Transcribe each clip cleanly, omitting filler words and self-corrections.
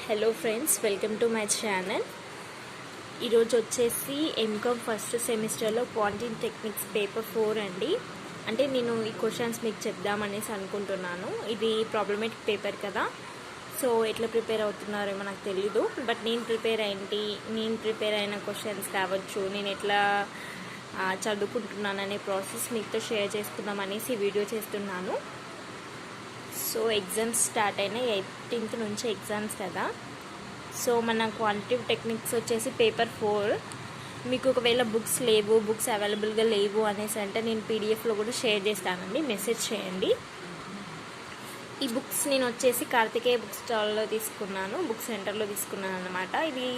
Hello friends, welcome to my channel. ఈరోజు వచ్చేసి MCom first సెమిస్టర్లో క్వాంటిటీ టెక్నిక్స్ పేపర్ 4 అండి. అంటే నేను ఈ క్వశ్చన్స్ మీకు చెప్దామనేసి అనుకుంటున్నాను. ఇది ప్రాబ్లమేటిక్ పేపర్ కదా, సో ఎట్లా ప్రిపేర్ అవుతున్నారేమో నాకు తెలీదు. బట్ నేను ప్రిపేర్ అయిన క్వశ్చన్స్ కావచ్చు, నేను ఎట్లా చదువుకుంటున్నాను అనే ప్రాసెస్ మీతో షేర్ చేసుకుందామనేసి వీడియో చేస్తున్నాను. సో ఎగ్జామ్స్ స్టార్ట్ అయినాయి, 18th నుంచి ఎగ్జామ్స్ కదా. సో మన క్వాంటిటేటివ్ టెక్నిక్స్ వచ్చేసి పేపర్ 4. మీకు ఒకవేళ బుక్స్ అవైలబుల్గా లేవు అనేసి అంటే నేను పీడిఎఫ్లో కూడా షేర్ చేస్తానండి, మెసేజ్ చేయండి. ఈ బుక్స్ నేను వచ్చేసి కార్తికేయ బుక్ స్టాల్లో తీసుకున్నాను, బుక్ సెంటర్లో తీసుకున్నాను అనమాట. ఇది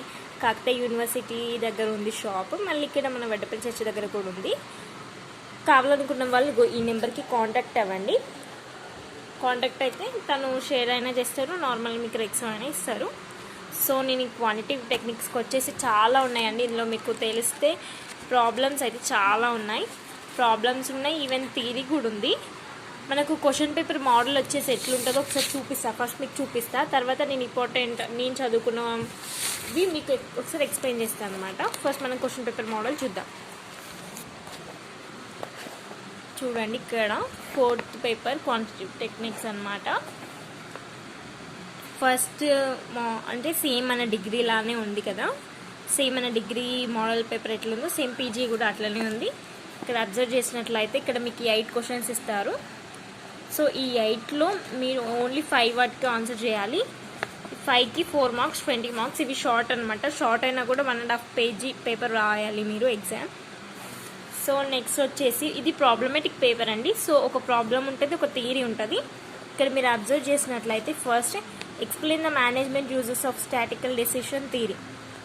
కాకతీయ యూనివర్సిటీ దగ్గర ఉంది షాప్, మళ్ళీ ఇక్కడ మన వడ్డపల్లి చర్చి దగ్గర కూడా ఉంది. కావాలనుకున్న వాళ్ళు ఈ నెంబర్కి కాంటాక్ట్ అవ్వండి. కాంటాక్ట్ అయితే తను షేర్ అయినా చేస్తారు, నార్మల్ మీకు రెక్స్ అయినా ఇస్తారు. సో నేను ఈ క్వాంటిటేటివ్ టెక్నిక్స్కి వచ్చేసి చాలా ఉన్నాయండి. ఇందులో మీకు తెలిస్తే ప్రాబ్లమ్స్ అయితే చాలా ఉన్నాయి, ఈవెన్ థియరీ కూడా ఉంది. మనకు క్వశ్చన్ పేపర్ మోడల్ వచ్చేసి ఎట్లుంటుందో ఒకసారి ఫస్ట్ మీకు చూపిస్తా. తర్వాత నేను చదువుకున్నవి మీకు ఒకసారి ఎక్స్ప్లెయిన్ చేస్తాను అనమాట. ఫస్ట్ మనం క్వశ్చన్ పేపర్ మోడల్ చూద్దాం. చూడండి, ఇక్కడ 4th పేపర్ క్వాంటిటేటివ్ టెక్నిక్స్ అనమాట. ఫస్ట్ అంటే సేమ్ మన డిగ్రీ లానే ఉంది కదా, సేమ్ మన డిగ్రీ మోడల్ పేపర్ ఎట్లుందో సేమ్ పీజీ కూడా అట్లనే ఉంది. ఇక్కడ అబ్జర్వ్ చేసినట్లయితే ఇక్కడ మీకు 8 క్వశ్చన్స్ ఇస్తారు. సో ఈ 8లో మీరు ఓన్లీ 5 వాటికి ఆన్సర్ చేయాలి. 5కి 4 మార్క్స్, 20 మార్క్స్. ఇవి షార్ట్ అనమాట, షార్ట్ అయినా కూడా 1.5 పేజీ పేపర్ రాయాలి మీరు ఎగ్జామ్. సో నెక్స్ట్ వచ్చేసి ఇది ప్రాబ్లమేటిక్ పేపర్ అండి. సో ఒక ప్రాబ్లం ఉంటుంది, ఒక థియరీ ఉంటుంది. ఇక్కడ మీరు అబ్జర్వ్ చేసినట్లయితే first explain the management uses of statistical decision theory.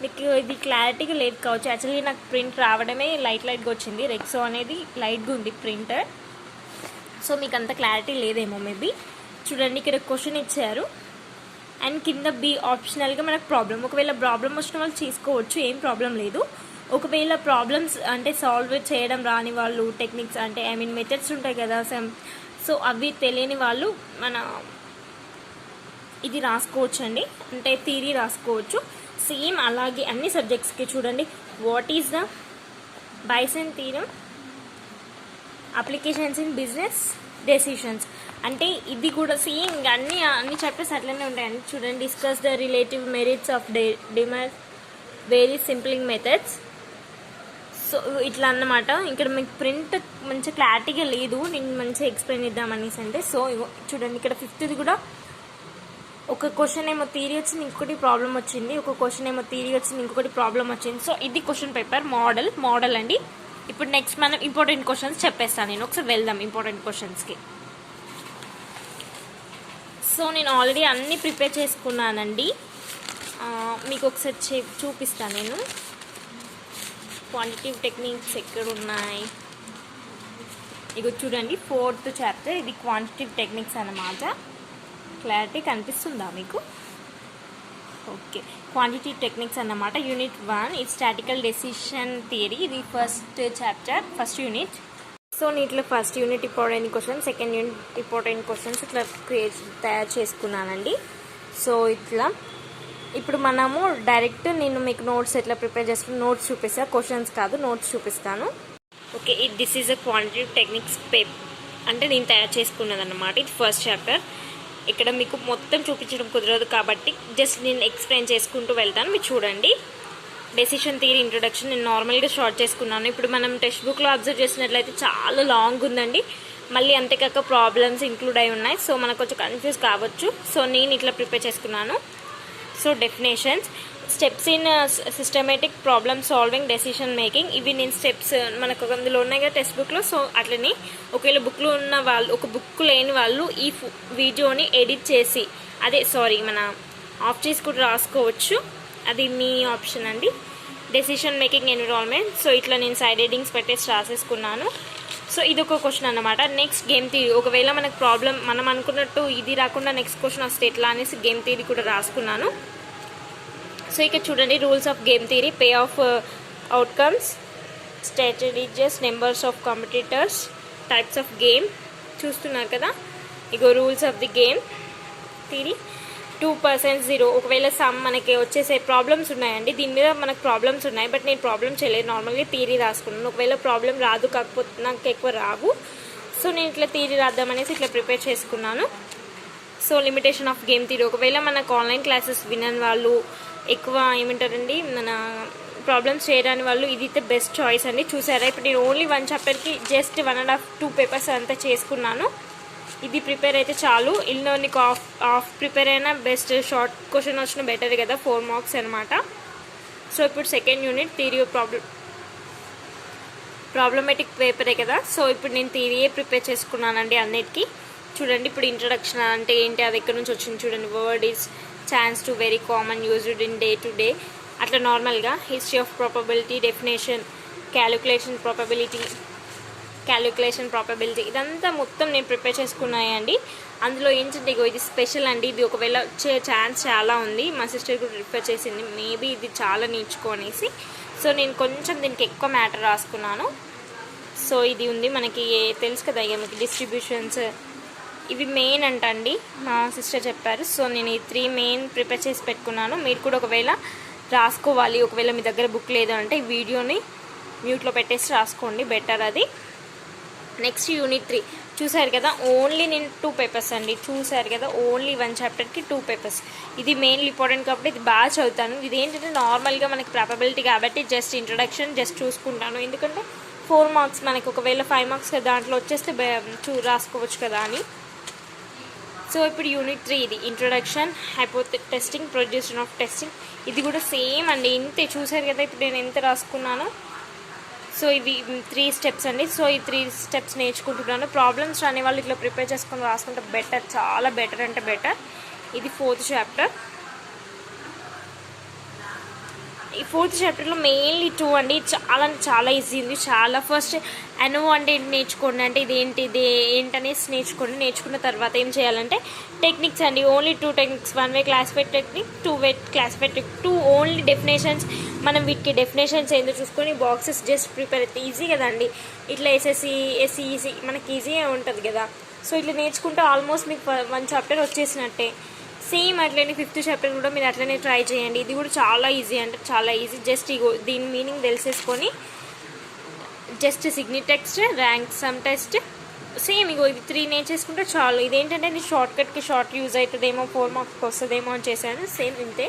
మీకు ఇది క్లారిటీగా లేదు కావచ్చు, యాక్చువల్లీ నాకు ప్రింట్ రావడమే లైట్గా వచ్చింది. రెక్సో అనేది లైట్గా ఉంది ప్రింట్, సో మీకు అంత క్లారిటీ లేదేమో మేబీ. చూడండి, ఇక్కడ క్వశ్చన్ ఇచ్చారు అండ్ కింద బి ఆప్షనల్గా మనకు ప్రాబ్లం. ఒకవేళ ప్రాబ్లం వచ్చిన వాళ్ళు చేసుకోవచ్చు, ఏం ప్రాబ్లం లేదు. ఒకవేళ ప్రాబ్లమ్స్ అంటే సాల్వ్ చేయడం రాని వాళ్ళు, టెక్నిక్స్ అంటే మెథడ్స్ ఉంటాయి కదా సో అవి తెలియని వాళ్ళు మన ఇది రాసుకోవచ్చు అండి, అంటే థియరీ రాసుకోవచ్చు. సేమ్ అలాగే అన్ని సబ్జెక్ట్స్కి చూడండి. What is the Bayesian theorem, applications in business decisions, అంటే ఇది కూడా సేమ్ అన్ని చాప్టర్స్ అట్లనే ఉంటాయండి. చూడండి, discuss the relative merits of డిమర్ వెరీ సింప్లింగ్ మెథడ్స్. సో ఇట్లా అన్నమాట. ఇక్కడ మీకు ప్రింట్ మంచి క్లారిటీగా లేదు, నేను మంచిగా ఎక్స్ప్లెయిన్ చేద్దామనేసి అంటే. సో చూడండి, ఇక్కడ 5th కూడా ఒక క్వశ్చన్ ఏమో థియరీ వచ్చింది, ఇంకొకటి ప్రాబ్లం వచ్చింది. ఒక క్వశ్చన్ ఏమో థియరీ వచ్చింది, ఇంకొకటి ప్రాబ్లం వచ్చింది. సో ఇది క్వశ్చన్ పేపర్ మోడల్ అండి. ఇప్పుడు నెక్స్ట్ మనం ఇంపార్టెంట్ క్వశ్చన్స్ చెప్పేస్తాను నేను. ఒకసారి వెళ్దాం ఇంపార్టెంట్ క్వశ్చన్స్కి. సో నేను ఆల్రెడీ అన్నీ ప్రిపేర్ చేసుకున్నానండి, మీకు ఒకసారి చూపిస్తాను నేను. క్వాంటిటేటివ్ టెక్నిక్స్ ఎక్కడ ఉన్నాయి, ఇక చూడండి 4th చాప్టర్, ఇది క్వాంటిటేటివ్ టెక్నిక్స్ అన్నమాట. క్లారిటీ కనిపిస్తుందా మీకు? ఓకే, క్వాంటిటేటివ్ టెక్నిక్స్ అన్నమాట. యూనిట్ 1 ఇది స్టాటికల్ డెసిషన్ థియరీ. ఇది first chapter, first unit. So నీటిలో first unit important questions, second unit important questions ఇట్లా తయారు చేసుకున్నానండి. సో ఇట్లా ఇప్పుడు మనము డైరెక్ట్ నేను మీకు నోట్స్ ఎట్లా ప్రిపేర్ చేసుకుని నోట్స్ చూపిస్తాను, క్వశ్చన్స్ కాదు, నోట్స్ చూపిస్తాను. Okay, this is a quantitative techniques paper, అంటే నేను తయారు చేసుకున్నది అన్నమాట. ఇది ఫస్ట్ చాప్టర్. ఇక్కడ మీకు మొత్తం చూపించడం కుదరదు కాబట్టి జస్ట్ నేను ఎక్స్ప్లెయిన్ చేసుకుంటూ వెళ్తాను, మీరు చూడండి. డెసిషన్ థియరీ ఇంట్రొడక్షన్ నేను నార్మల్గా షార్ట్ చేసుకున్నాను. ఇప్పుడు మనం టెక్స్ట్ బుక్లో అబ్జర్వ్ చేసినట్లయితే చాలా లాంగ్ ఉందండి, మళ్ళీ అంతేకాక ప్రాబ్లమ్స్ ఇంక్లూడ్ అయి ఉన్నాయి. సో మనకు కొంచెం కన్ఫ్యూజ్ కావచ్చు. సో నేను ఇట్లా ప్రిపేర్ చేసుకున్నాను. So definitions, steps in systematic problem solving, decision making, ఇవి నేను స్టెప్స్ మనకు అందులో ఉన్నాయి కదా టెక్స్ట్ బుక్లో. సో అట్లనే ఒకవేళ బుక్లో ఉన్న వాళ్ళు, ఒక బుక్ లేని వాళ్ళు ఈ వీడియోని ఎడిట్ చేసి మన ఆఫ్ చేసి కూడా రాసుకోవచ్చు, అది మీ ఆప్షన్ అండి. డెసిషన్ మేకింగ్ ఎన్విరాన్మెంట్, సో ఇట్లా నేను సైడ్ హెడ్డింగ్స్ పెట్టేసి రాసేసుకున్నాను. సో ఇది ఒక క్వశ్చన్ అన్నమాట. నెక్స్ట్ గేమ్ థియరీ, ఒకవేళ మనకు ప్రాబ్లం మనం అనుకున్నట్టు ఇది రాకుండా నెక్స్ట్ క్వశ్చన్ వస్తే ఎట్లా అనేసి గేమ్ థియరీ కూడా రాసుకున్నాను. సో ఇక్కడ చూడండి, rules of game theory, payoff outcomes, strategies, numbers of competitors, types of game చూస్తున్నారు కదా. ఇగో rules of the game theory. 2% zero, ఒకవేళ సమ్ మనకి వచ్చేసే ప్రాబ్లమ్స్ ఉన్నాయండి. దీని మీద మనకు ప్రాబ్లమ్స్ ఉన్నాయి, బట్ నేను ప్రాబ్లం చేయలేదు, నార్మల్గా థియరీ రాసుకున్నాను. ఒకవేళ ప్రాబ్లం రాదు, కాకపోతే నాకు ఎక్కువ రావు, సో నేను ఇట్లా థియరీ రాద్దామనేసి ఇట్లా ప్రిపేర్ చేసుకున్నాను. So limitation of game theory, ఒకవేళ మనకు ఆన్లైన్ క్లాసెస్ వినని వాళ్ళు, ఎక్కువ ఏమంటారండి మన ప్రాబ్లమ్స్ చేయడానికి వాళ్ళు, ఇది అయితే బెస్ట్ చాయిస్ అండి. చూసారా, ఇప్పుడు నేను ఓన్లీ 1 చాప్టర్కి జస్ట్ 1.5-2 పేపర్స్ అంతా చేసుకున్నాను. ఇది ప్రిపేర్ అయితే చాలు. ఇందులో నీకు ఆఫ్ ప్రిపేర్ అయినా బెస్ట్, షార్ట్ క్వశ్చన్ వచ్చిన బెటర్ కదా, 4 మార్క్స్ అనమాట. సో ఇప్పుడు సెకండ్ యూనిట్ థియరీ ప్రాబ్లమేటిక్ పేపరే కదా, సో ఇప్పుడు నేను థియరీయే ప్రిపేర్ చేసుకున్నానండి అన్నిటికీ. చూడండి, ఇప్పుడు ఇంట్రడక్షన్ అంటే ఏంటి, అది ఎక్కడి నుంచి వచ్చింది చూడండి. Word is chance to very common used in day to day, అట్లా నార్మల్గా history of probability, definition, calculation probability, ఇదంతా మొత్తం నేను ప్రిపేర్ చేసుకున్నాయండి. అందులో ఏంటంటే ఇది స్పెషల్ అండి, ఇది ఒకవేళ వచ్చే ఛాన్స్ చాలా ఉంది. మా సిస్టర్ కూడా ప్రిపేర్ చేసింది, మేబీ ఇది చాలా నేర్చుకోనేసి. సో నేను కొంచెం దీనికి ఎక్కువ మ్యాటర్ రాసుకున్నాను. సో ఇది ఉంది మనకి, తెలుసు కదా ఇక మీకు డిస్ట్రిబ్యూషన్స్ ఇవి మెయిన్ అంటండి, మా సిస్టర్ చెప్పారు. సో నేను ఈ 3 మెయిన్ ప్రిపేర్ చేసి పెట్టుకున్నాను. మీరు కూడా ఒకవేళ రాసుకోవాలి, ఒకవేళ మీ దగ్గర బుక్ లేదు అంటే ఈ వీడియోని మ్యూట్లో పెట్టేసి రాసుకోండి, బెటర్ అది. నెక్స్ట్ యూనిట్ 3 చూసారు కదా, ఓన్లీ నేను 2 పేపర్స్ అండి. చూసారు కదా, ఓన్లీ 1 చాప్టర్కి 2 పేపర్స్. ఇది మెయిన్లీ ఇంపార్టెంట్ కాబట్టి ఇది బాగా చదువుతాను. ఇది ఏంటంటే నార్మల్గా మనకి ప్రాబబిలిటీ కాబట్టి జస్ట్ ఇంట్రడక్షన్ జస్ట్ చూసుకుంటాను, ఎందుకంటే 4 మార్క్స్ మనకి, ఒకవేళ 5 మార్క్స్ దాంట్లో వచ్చేస్తే రాసుకోవచ్చు కదా అని. సో ఇప్పుడు యూనిట్ 3 ఇది ఇంట్రొడక్షన్, టెస్టింగ్, ప్రొడ్యూషన్ ఆఫ్ టెస్టింగ్. ఇది కూడా సేమ్ అండి, ఇంతే. చూసారు కదా ఇప్పుడు నేను ఎంత రాసుకున్నాను. సో ఇవి 3 స్టెప్స్ అండి. సో ఈ 3 స్టెప్స్ నేర్చుకుంటున్నాను. ప్రాబ్లమ్స్ రాని వాళ్ళు ఇట్లా ప్రిపేర్ చేసుకొని రాసుకుంటే బెటర్, చాలా బెటర్ అంటే బెటర్. ఇది 4th చాప్టర్. ఈ 4th చాప్టర్లో మెయిన్లీ 2 అండి, చాలా ఈజీ ఉంది. చాలా ఫస్ట్ అనో అంటే ఏంటి నేర్చుకోండి, అంటే ఇది ఏంటనేసి నేర్చుకున్న తర్వాత ఏం చేయాలంటే టెక్నిక్స్ అండి. ఓన్లీ 2 టెక్నిక్స్, 1 వే క్లాసిఫైడ్ టెక్నిక్, 2 వే క్లాసిఫైడ్ టెక్నిక్, 2 ఓన్లీ డెఫినేషన్స్. మనం వీటికి డెఫినేషన్స్ ఏందో చూసుకొని బాక్సెస్ జస్ట్ ప్రిపేర్ అయితే ఈజీ కదండి. ఇట్లా ఎస్ఎస్సి మనకి ఈజీగా ఉంటుంది కదా. సో ఇట్లా నేర్చుకుంటే ఆల్మోస్ట్ మీకు 1 చాప్టర్ వచ్చేసినట్టే. సేమ్ అట్లనే 5th చాప్టర్ కూడా మీరు అట్లనే ట్రై చేయండి. ఇది కూడా చాలా ఈజీ, అంటే చాలా ఈజీ. జస్ట్ దీని మీనింగ్ తెలిసేసుకొని just sign test, rank sum test, same ఇగో ఇది 3 నేర్చేసుకుంటే చాలు. ఇదేంటంటే నేను షార్ట్ యూజ్ అవుతుందేమో, 4 మార్క్స్కి వస్తుందేమో అని చేశాను. సేమ్ ఇంతే.